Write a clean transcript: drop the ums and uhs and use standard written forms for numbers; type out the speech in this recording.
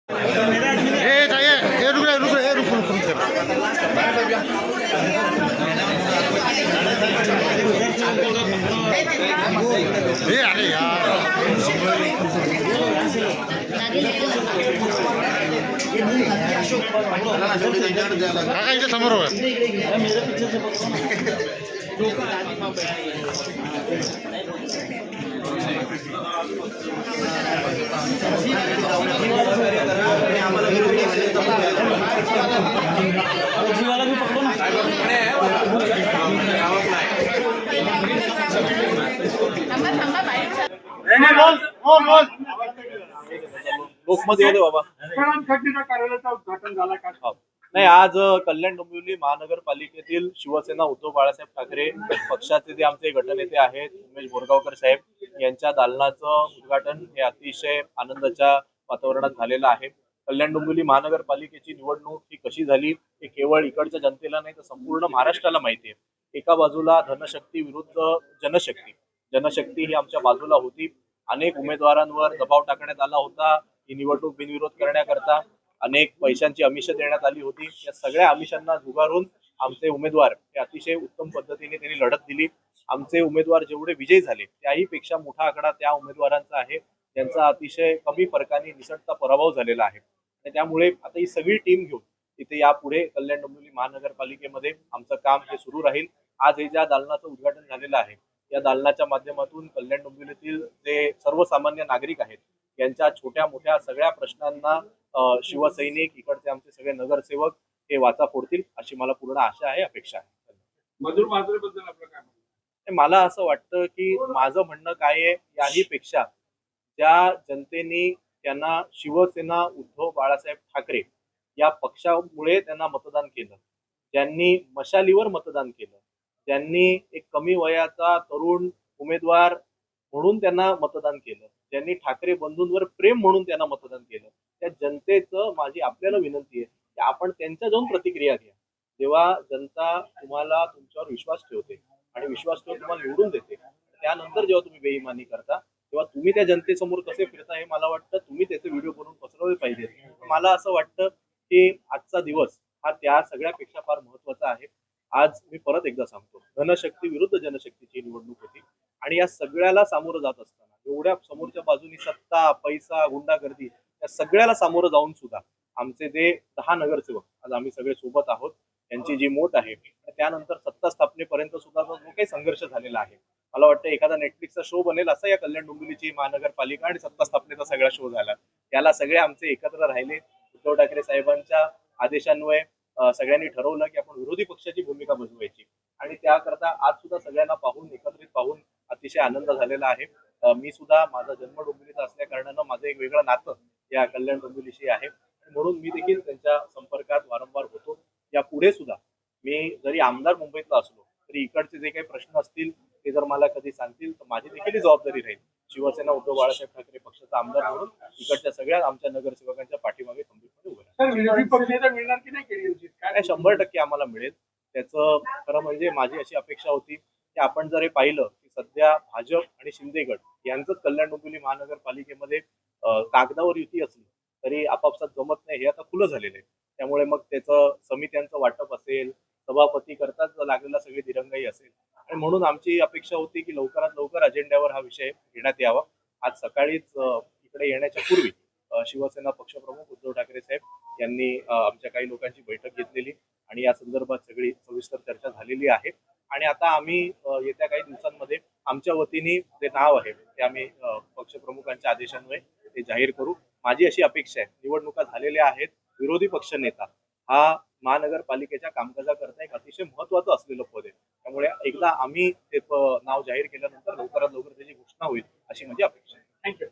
अरे यार काका इथे समोर हो लोकमत बाबा कार्यालयाचं उद्घाटन झालं का? नाही, आज कल्याण डोंबिवली महानगरपालिकेतील शिवसेना उद्धव बाळासाहेब ठाकरे पक्षाचे जे आमचे गटनेते आहेत उमेश बोरगावकर साहेब यांच्या दालनाचं उद्घाटन हे अतिशय आनंदाच्या वातावरणात झालेलं आहे. कल्याण डोंबिवली महानगरपालिकेची निवडणूक ही कशी झाली हे केवळ इकडच्या जनतेला नाही तर संपूर्ण महाराष्ट्राला माहिती आहे. एका बाजूला धनशक्ती विरुद्ध जनशक्ती. जनशक्ती ही आमच्या बाजूला होती. अनेक उमेदवारांवर दबाव टाकण्यात आला होता ही निवडणूक बिनविरोध करण्याकरता. अनेक पैशांची आमिष देण्यात आली होती. या सगळ्या आमिषांना झुगारून आमचे उमेदवार हे अतिशय उत्तम पद्धतीने त्यांनी लढत दिली. आमचे उमेदवार जेवढे विजयी झाले त्याही पेक्षा मोठा आकडा त्या उमेदवारांचा आहे ज्यांचा अतिशय कमी फरकाने निसटता पराभव झालेला आहे. आणि त्यामुळे आता ही सगळी टीम घेऊन तिथे यापुढे कल्याण डोंबिवली महानगरपालिकेमध्ये आमचं काम हे सुरू राहील. आज हे ज्या दालनाचं उद्घाटन झालेलं आहे या दालनाच्या माध्यमातून कल्याण डोंबिवलीतील जे सर्वसामान्य नागरिक आहेत यांच्या छोट्या मोठ्या सगळ्या प्रश्नांना शिवसैनिक इकडचे आमचे सगळे नगरसेवक हे वाचा फोडतील अशी मला पूर्ण आशा आहे, अपेक्षा आहे. मधुर माजरेबद्दल आपलं काय म्हणणं? मला असं वाटतं की माझं म्हणणं काय आहे याही पेक्षा ज्या जनतेने त्यांना शिवसेना उद्धव बाळासाहेब ठाकरे या पक्षामुळे त्यांना मतदान केलं, ज्यांनी मशालीवर मतदान केलं, ज्यांनी एक कमी वयाचा तरुण उमेदवार म्हणून त्यांना मतदान केलं, ज्यांनी ठाकरे बंधूंवर प्रेम म्हणून त्यांना मतदान केलं, त्या जनतेचं माझी आपल्याला विनंती आहे की आपण त्यांच्या जाऊन प्रतिक्रिया घ्या. जेव्हा जनता तुम्हाला तुमच्यावर विश्वास ठेवते आणि विश्वास ठेवून तुम्हाला निवडून देते त्यानंतर जेव्हा तुम्ही बेईमानी करता तेव्हा तुम्ही त्या जनतेसमोर कसे फिरता हे मला वाटतं तुम्ही त्याचे व्हिडिओ बनवून पसरवले पाहिजे. मला असं वाटतं की आजचा दिवस हा त्या सगळ्यापेक्षा फार महत्वाचा आहे. आज मी परत एकदा सांगतो धनशक्ती विरुद्ध जनशक्तीची निवडणूक होती आणि या सगळ्याला सामोरं जात असताना एवढ्या समोरच्या बाजूनी सत्ता पैसा गुंडागर्दी या सगळ्याला सामोरं जाऊन सुद्धा आमचे जे 10 नगरसेवक आज आम्ही सगळे सोबत आहोत यांची जी मोठ आहे त्यानंतर सत्ता स्थापनेपर्यंत सुद्धा जो काही संघर्ष झालेला आहे मला वाटतं एखादा नेटफ्लिक्सचा शो बनेल असा या कल्याण डोंबिवलीची महानगरपालिका आणि सत्ता स्थापनेचा सगळा शो झाला. त्याला सगळे आमचे एकत्र राहिले. उद्धव ठाकरे साहेबांच्या आदेशान्वये सगळ्यांनी ठरवलं की आपण विरोधी पक्षाची भूमिका बजवायची आणि त्याकरता आज सुद्धा सगळ्यांना पाहून एकत्रित पाहून अतिशय आनंद झालेला आहे. मी सुद्धा माझा जन्म डोंबिवलीचा असल्या कारणानं माझं एक वेगळं नातं या कल्याण डोंबिवलीशी आहे म्हणून मी देखील त्यांच्या संपर्कात वारंवार होतो. या पुढे सुद्धा मी जरी आमदार मुंबईतला असलो तरी इकडचे जे काही प्रश्न असतील ते जर मला कधी सांगतील तर माझी देखील जबाबदारी राहील शिवसेना उद्धव बाळासाहेब ठाकरे पक्षाचा आमदार म्हणून इकडच्या सगळ्या आमच्या नगरसेवकांच्या पाठीमागे खंबीरपणे उभे राहील. विरोधी पक्षाला मिळणार की नाही केली काय 100% आम्हाला मिळेल. त्याचं खरं म्हणजे माझी अशी अपेक्षा होती की आपण जर हे पाहिलं की सध्या भाजप आणि शिंदे गट यांचंच कल्याण डोंबिवली महानगरपालिकेमध्ये कागदावर युती असली तरी आपापसात जमत नाही हे आता खुलं झालेलं आहे. त्यामुळे मग त्याचं समित्यांचं वाटप असेल सभापती करताच लागलेला सगळी दिरंगाई असेल आणि म्हणून आमची अपेक्षा होती की लवकरात लवकर अजेंड्यावर हा विषय घेण्यात यावा. आज सकाळीच इकडे येण्याच्या पूर्वी शिवसेना पक्षप्रमुख उद्धव ठाकरे साहेब यांनी आमच्या काही लोकांची बैठक घेतलेली आणि या संदर्भात सगळी सविस्तर चर्चा झालेली आहे आणि आता आम्ही येत्या काही दिवसांमध्ये आमच्या वतीने जे नाव आहे ते आम्ही पक्षप्रमुखांच्या आदेशान्वये ते जाहीर करू. माझी अशी अपेक्षा आहे निवडणुका झालेल्या आहेत विरोधी पक्ष नेता हा महानगरपालिकेच्या कामकाजाकरता एक अतिशय महत्वाचं असलेलं पद आहे. त्यामुळे एकदा आम्ही ते नाव जाहीर केल्यानंतर लवकरात लवकर त्याची घोषणा होईल अशी माझी अपेक्षा आहे. थँक्यू.